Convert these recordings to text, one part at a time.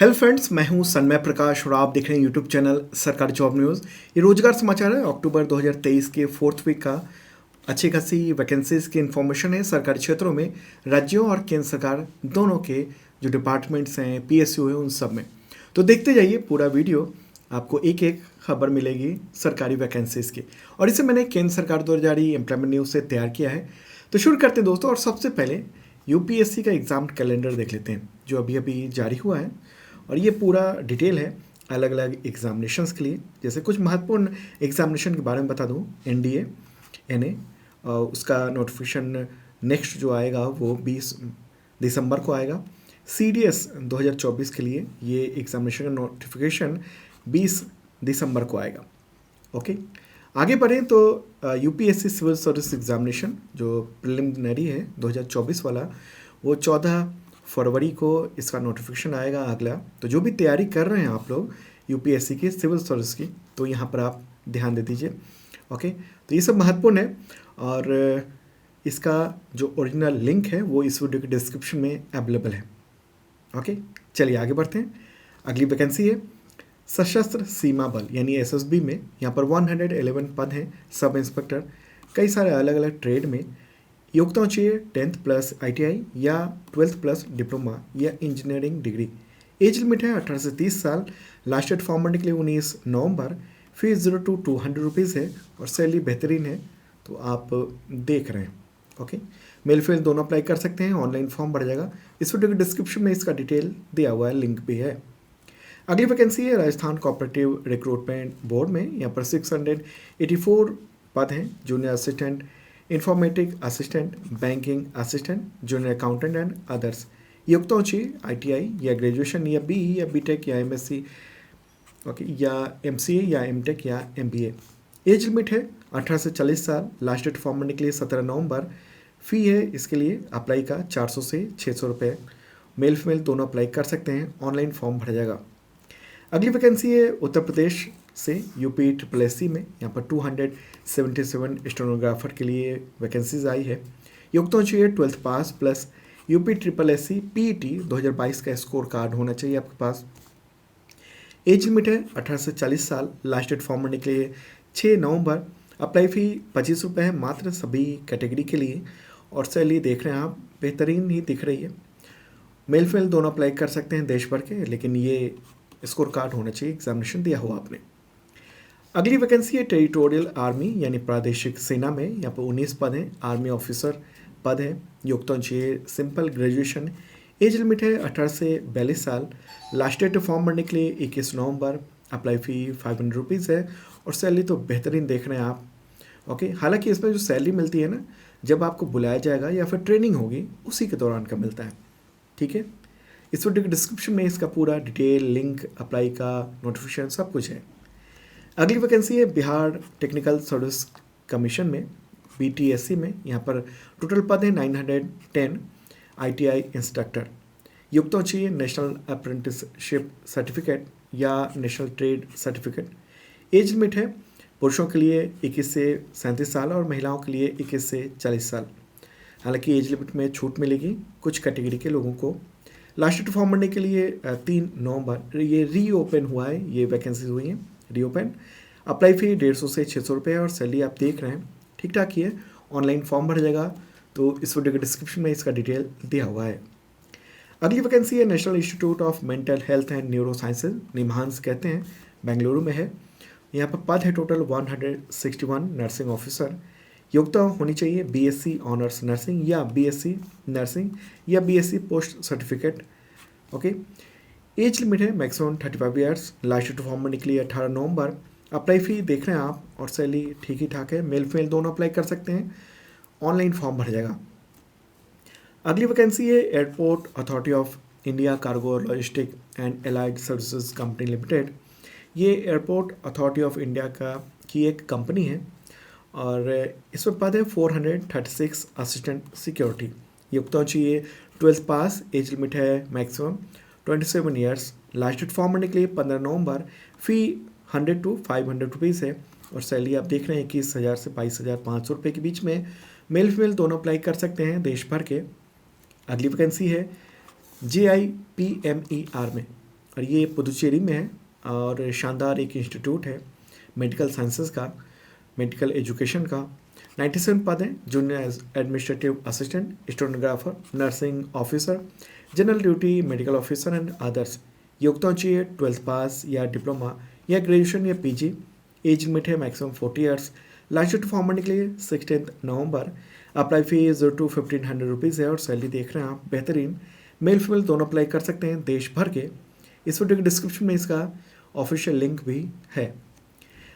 Hello friends, मैं हूं सन्मय प्रकाश और आप देख रहे हैं यूट्यूब चैनल सरकारी जॉब न्यूज़। ये रोजगार समाचार है अक्टूबर 2023 के फोर्थ वीक का। अच्छी खासी वैकेंसीज की इन्फॉर्मेशन है सरकारी क्षेत्रों में, राज्यों और केंद्र सरकार दोनों के जो डिपार्टमेंट्स हैं, पीएसयू है, उन सब में। तो देखते जाइए पूरा वीडियो, आपको एक एक खबर मिलेगी सरकारी वैकेंसीज की। और इसे मैंने केंद्र सरकार द्वारा जारी एम्प्लॉयमेंट न्यूज़ से तैयार किया है। तो शुरू करते हैं दोस्तों, और सबसे पहले यूपीएससी का एग्ज़ाम कैलेंडर देख लेते हैं जो अभी अभी जारी हुआ है। और ये पूरा डिटेल है अलग अलग एग्जामिनेशंस के लिए। जैसे कुछ महत्वपूर्ण एग्जामिनेशन के बारे में बता दूं, एनडीए, एनए, उसका नोटिफिकेशन नेक्स्ट जो आएगा वो 20 दिसंबर को आएगा। सीडीएस 2024 के लिए ये एग्जामिनेशन का नोटिफिकेशन 20 दिसंबर को आएगा। ओके, आगे बढ़ें तो यूपीएससी सिविल सर्विस एग्जामिनेशन जो प्रिलिमिनरी है 2024 वाला, वो 14 फरवरी को इसका नोटिफिकेशन आएगा अगला। तो जो भी तैयारी कर रहे हैं आप लोग यूपीएससी की सिविल सर्विस की, तो यहाँ पर आप ध्यान दे दीजिए। ओके, तो ये सब महत्वपूर्ण है। और इसका जो ओरिजिनल लिंक है वो इस वीडियो के डिस्क्रिप्शन में अवेलेबल है। ओके, चलिए आगे बढ़ते हैं। अगली वैकेंसी है सशस्त्र सीमा बल यानी एसएसबी में। यहाँ पर 111 पद हैं सब इंस्पेक्टर, कई सारे अलग अलग ट्रेड में। योग्यता चाहिए 10th प्लस ITI या 12th प्लस डिप्लोमा या इंजीनियरिंग डिग्री। एज लिमिट है 18 से 30 साल। लास्ट डेट फॉर्म भरने के लिए 19 नवंबर। फीस 0 to 200 रुपीज़ है और सैलरी बेहतरीन है, तो आप देख रहे हैं। ओके, मेल फीमेल दोनों अप्लाई कर सकते हैं। ऑनलाइन फॉर्म भर जाएगा। इस वीडियो के डिस्क्रिप्शन में इसका डिटेल दिया हुआ है, लिंक भी है। अगली वैकेंसी है राजस्थान कोऑपरेटिव रिक्रूटमेंट बोर्ड में। यहाँ पर 684 पद हैं। Junior assistant, informatic assistant, banking assistant, junior accountant and others. योग्यता चाहिए ITI या ग्रेजुएशन या BE या BTech या MSc, ओके, या MCA या MTech या MBA। एज लिमिट है 18 से 40 साल। लास्ट डेट फॉर्म भरने के लिए 17 नवंबर। फ़ी है इसके लिए अप्लाई का 400 से 600 रुपये। मेल फीमेल दोनों अप्लाई कर सकते हैं। ऑनलाइन फॉर्म भरा जाएगा। अगली वैकेंसी है उत्तर प्रदेश से UPSSC में। यहाँ पर 277 स्टेनोग्राफर के लिए वैकेंसीज आई है। योग्यता चाहिए 12th पास प्लस UPSSC PET 2022 का स्कोर कार्ड होना चाहिए आपके पास। एज लिमिट है 18 से 40 साल। लास्ट डेट फॉर्म भरने के लिए 6 नवंबर। अप्लाई फ़ी 25 रुपये है मात्र सभी कैटेगरी के लिए। और सैलरी देख रहे हैं आप, बेहतरीन ही दिख रही है। मेल फीमेल दोनों अप्लाई कर सकते हैं देश भर के, लेकिन ये स्कोर कार्ड होना चाहिए एग्जामिनेशन दिया हुआ आपने। अगली वैकेंसी है टेरिटोरियल आर्मी यानी प्रादेशिक सेना में। यहाँ पर 19 पद हैं। आर्मी ऑफिसर पद है। योग्यता चाहिए सिंपल ग्रेजुएशन। एज लिमिट है 18 से 42 साल। लास्ट डेट फॉर्म भरने के लिए 21 नवंबर। अप्लाई फ़ी 500 रुपीज़ है और सैलरी तो बेहतरीन देख रहे हैं आप। ओके, हालांकि इसमें जो सैलरी मिलती है ना, जब आपको बुलाया जाएगा या फिर ट्रेनिंग होगी उसी के दौरान का मिलता है। ठीक है, इस वीडियो के डिस्क्रिप्शन में इसका पूरा डिटेल, लिंक, अप्लाई का नोटिफिकेशन सब कुछ है। अगली वैकेंसी है बिहार टेक्निकल सर्विस कमीशन में, BTSC में। यहाँ पर टोटल पद है 910। ITI instructor. योग्यता चाहिए नेशनल अप्रेंटिसशिप सर्टिफिकेट या national trade certificate. As limit है पुरुषों के लिए 21 से 37 साल और महिलाओं के लिए 21 से 40 साल। हालांकि एज लिमिट में छूट मिलेगी कुछ कैटेगरी के लोगों को। लास्ट डेट फॉर्म भरने के लिए 3 नवंबर। ये रीओपन हुआ है, ये वैकेंसीज हुई हैं रीओपन। अप्लाई फ़ी 150 से 600 रुपये और सैलरी आप देख रहे हैं ठीक ठाक ही है। ऑनलाइन फॉर्म भर जाएगा, तो इस वीडियो के डिस्क्रिप्शन में इसका डिटेल दिया हुआ है। अगली वैकेंसी है national institute of mental health and neuro sciences, निम्हांस कहते हैं, बेंगलुरु में है। यहाँ पर पद है टोटल 161 नर्सिंग ऑफिसर। योग्यता होनी चाहिए BSc ऑनर्स नर्सिंग या BSc नर्सिंग या BSc post certificate. Okay, age limit है maximum 35 years. Last date form भरने के लिए 18 नवंबर। अप्लाई फ़ी देख रहे हैं आप और सैलरी ठीक ही ठाक है। मेल फीमेल दोनों अप्लाई कर सकते हैं। ऑनलाइन फॉर्म भर जाएगा। अगली वैकेंसी है airport authority of India cargo logistic and allied services company limited. ये एयरपोर्ट अथॉरिटी ऑफ इंडिया की एक कंपनी है और इसमें पद है 436 असिस्टेंट सिक्योरिटी। योग्यता चाहिए 12th पास। एज लिमिट है maximum 27 years. Last date form भरने के लिए 15 नवंबर। फ़ी 100 to 500 रुपीज़ है और सैलरी आप देख रहे हैं 21,000 से 22,500 रुपये के बीच में। मेल फीमेल दोनों अप्लाई कर सकते हैं देश भर के। अगली वैकेंसी है JIPMER में। और ये पुदुचेरी में है और शानदार एक इंस्टीट्यूट है मेडिकल साइंसेस का, मेडिकल एजुकेशन का। 97 पद हैं, junior administrative assistant, stenographer, nursing officer, general duty medical officer and others. योग्यता चाहिए 12th पास या डिप्लोमा या ग्रेजुएशन या पीजी। एज लिमिट है maximum 40 years. Last date form भरने के लिए 16 November. Apply fees to 1500 rupees है और सैलरी देख रहे हैं आप बेहतरीन। मेल फीमेल दोनों अप्लाई कर सकते हैं देश भर के। इस वीडियो के डिस्क्रिप्शन में इसका ऑफिशियल लिंक भी है।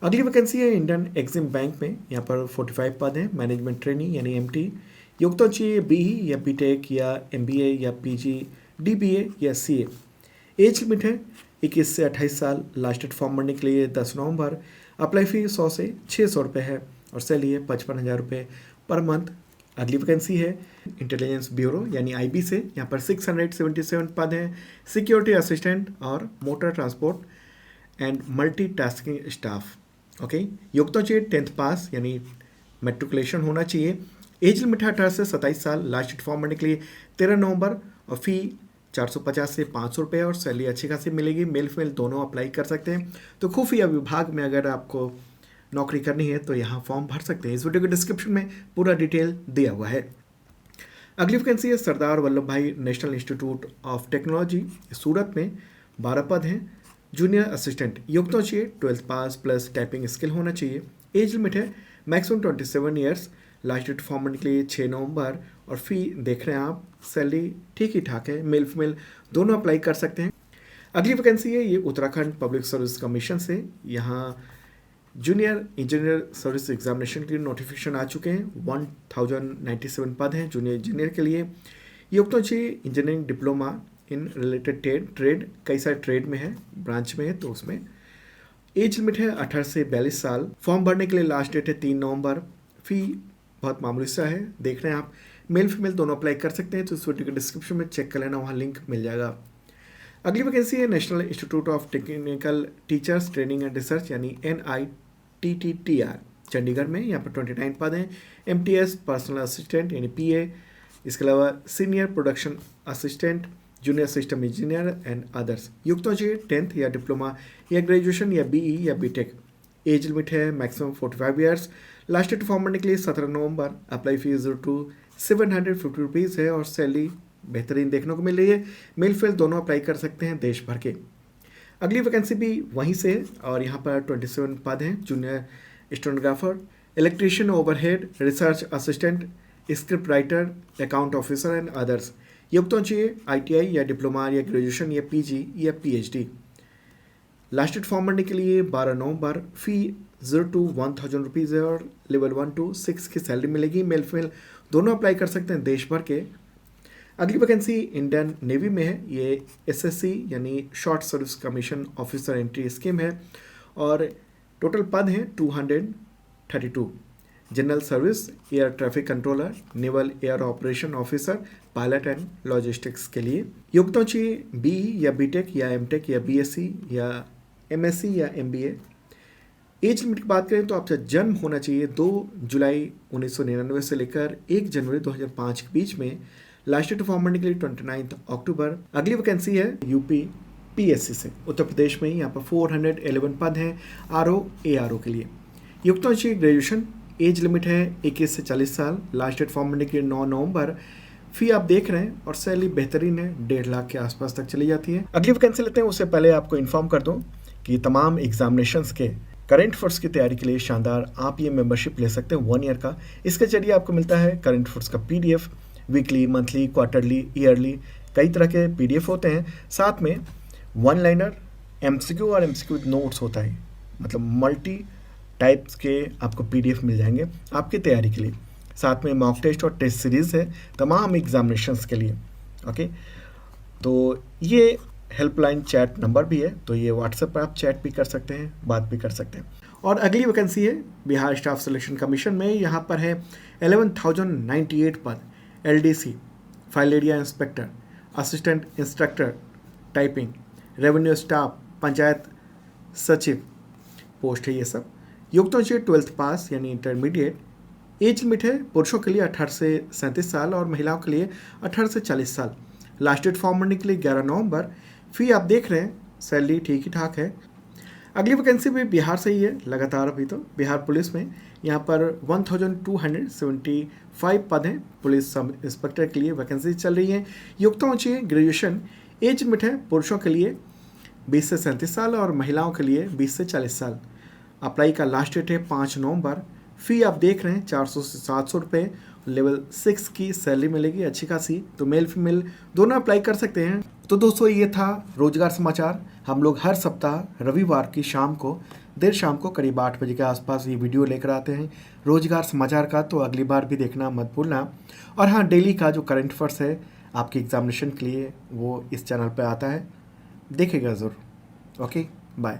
अगली वैकेंसी है इंडियन एग्जिम बैंक में। यहाँ पर 45 पद हैं, मैनेजमेंट ट्रेनी यानी एमटी। योग्यता चाहिए बीई या बीटेक या एमबीए या पीजी, डीबीए या सीए। एज लिमिट है 21 से 28 साल। लास्ट डेट फॉर्म भरने के लिए 10 नवंबर। अप्लाई फी 100 से 600 रुपये है और सैलरी है 55,000 रुपये पर मंथ। अगली वैकेंसी है इंटेलिजेंस ब्यूरो यानी आईबी से। यहाँ पर 677 पद हैं, सिक्योरिटी असिस्टेंट और motor transport and multitasking staff. Okay, योग्यता चाहिए 10th पास यानी मेट्रिकुलेशन होना चाहिए। एज लिमिट है 18 से 27 साल। लास्ट डेट फॉर्म भरने के लिए 13 नवंबर और फी 450 से 500 रुपये और सैलरी अच्छी खासी मिलेगी। मेल फीमेल दोनों अप्लाई कर सकते हैं। तो खुफिया विभाग में अगर आपको नौकरी करनी है तो यहाँ फॉर्म भर सकते हैं। इस वीडियो के डिस्क्रिप्शन में पूरा डिटेल दिया हुआ है। अगली वैकेंसी है सरदार वल्लभ भाई नेशनल इंस्टीट्यूट ऑफ टेक्नोलॉजी सूरत में। 12 पद हैं, जूनियर असिस्टेंट। योग्यता चाहिए 12th पास प्लस टाइपिंग स्किल होना चाहिए। एज लिमिट है maximum 27 years. Last date form भरने के लिए 6 नवंबर और फी देख रहे हैं आप, सैलरी ठीक ही ठाक है। मेल फीमेल दोनों अप्लाई कर सकते हैं। अगली वैकेंसी है ये उत्तराखंड पब्लिक सर्विस कमीशन से। यहाँ जूनियर इंजीनियर सर्विस एग्जामिनेशन के लिए नोटिफिकेशन आ चुके हैं। 1097 पद हैं जूनियर इंजीनियर के लिए। योग्यता चाहिए engineering diploma in related trade. कई सारे ट्रेड में है, ब्रांच में है, तो उसमें एज लिमिट है 18 से 42 साल। फॉर्म भरने के लिए लास्ट डेट है 3 नवंबर। फी बहुत मामूली सा है, देख रहे हैं आप। मेल फीमेल दोनों अप्लाई कर सकते हैं, तो इस वीडियो के डिस्क्रिप्शन में चेक कर लेना, वहाँ लिंक मिल जाएगा। अगली वैकेंसी है national institute of technical teachers training and research यानी NITTTR चंडीगढ़ में। यहाँ पर 29 पद हैं, MTS पर्सनल असिस्टेंट यानी PA। इसके अलावा senior production assistant, junior system engineer and others. योग्यता चाहिए 10th या डिप्लोमा या ग्रेजुएशन या BE या बीटेक। एज लिमिट है maximum 45 years. Last date form भरने के लिए 17 November. Apply fees to 750 rupees है और सैलरी बेहतरीन देखने को मिल रही है। मेल फीमेल दोनों अप्लाई कर सकते हैं देश भर के। अगली वैकेंसी भी वहीं से है और यहाँ पर 27 पद हैं, junior stenographer, electrician overhead, research assistant, script writer, account officer and others. योग्यता चाहिए ITI या डिप्लोमा या ग्रेजुएशन या PG या PhD। लास्ट डेट फॉर्म भरने के लिए 12 नवंबर। फी 0 to 1000 रुपीज़ है और लेवल 1 to 6 की सैलरी मिलेगी। मेल फीमेल दोनों अप्लाई कर सकते हैं देश भर के। अगली वैकेंसी इंडियन नेवी में है। ये SSC यानी short service commission officer entry scheme है और टोटल पद हैं 232। General service, air traffic controller, naval air operation officer, pilot and logistics के लिए। योग्यता चाहिए BE या बीटेक या MTech या BSc या MSc या MBA। एज लिमिट की बात करें तो आपका जन्म होना चाहिए 2 जुलाई 1999 से लेकर 1 जनवरी 2005 के बीच में। लास्ट डेट फॉर्म भरने के लिए 29 अक्टूबर। अगली वैकेंसी है UP PSC से, उत्तर प्रदेश में। यहाँ पर 411 पद हैं RO ARO के लिए। योग्यता चाहिए ग्रेजुएशन। एज लिमिट है 21 से 40 साल। लास्ट डेट फॉर्म भरने के लिए 9 नवंबर। फी आप देख रहे हैं और सैलरी बेहतरीन है, 1.5 लाख के आसपास तक चली जाती है। अगली वैकेंसी लेते हैं, उससे पहले आपको इन्फॉर्म कर दूं कि तमाम एग्जामिनेशंस के करंट अफेयर्स की तैयारी के लिए शानदार आप ये मेंबरशिप ले सकते हैं 1 ईयर का। इसके जरिए आपको मिलता है करंट अफेयर्स का PDF, weekly, monthly, quarterly, yearly, कई तरह के PDF होते हैं। साथ में 1 लाइनर, MCQ और MCQ विद नोट्स होता है, मतलब मल्टी टाइप्स के आपको PDF मिल जाएंगे आपकी तैयारी के लिए। साथ में मॉक टेस्ट और टेस्ट सीरीज़ है तमाम एग्जामिनेशंस के लिए। ओके, तो ये हेल्पलाइन चैट नंबर भी है, तो ये WhatsApp पर आप चैट भी कर सकते हैं, बात भी कर सकते हैं। और अगली वैकेंसी है बिहार स्टाफ सिलेक्शन कमीशन में। यहाँ पर है 11,098 पद, LDC, file area inspector, assistant instructor typing, revenue staff, panchayat सचिव पोस्ट है ये सब। योग्यता चाहिए 12th पास यानी इंटरमीडिएट। एज लिमिट है पुरुषों के लिए 18 से 37 साल और महिलाओं के लिए 18 से 40 साल। लास्ट डेट फॉर्म भरने के लिए 11 नवंबर। फी आप देख रहे हैं, सैलरी ठीक ही ठाक है। अगली वैकेंसी भी बिहार से ही है लगातार, अभी तो बिहार पुलिस में यहाँ पर 1275 पद हैं पुलिस सब इंस्पेक्टर के लिए, वैकेंसी चल रही है। योग्यता चाहिए ग्रेजुएशन, एज लिमिट है पुरुषों के लिए 20 से 37 साल और महिलाओं के लिए 20 से 40 साल। अप्लाई का लास्ट डेट है 5 नवंबर। फ़ी आप देख रहे हैं 400 से 700 रुपये। लेवल 6 की सैलरी मिलेगी अच्छी खासी, तो मेल फीमेल दोनों अप्लाई कर सकते हैं। तो दोस्तों ये था रोजगार समाचार। हम लोग हर सप्ताह रविवार की शाम को, देर शाम को करीब 8 बजे के आसपास ये वीडियो लेकर आते हैं रोजगार समाचार का, तो अगली बार भी देखना मत भूलना। और हाँ, डेली का जो करंट अफेयर्स है आपके एग्जामिनेशन के लिए वो इस चैनल पर आता है, देखेगा ज़रूर। Okay, bye.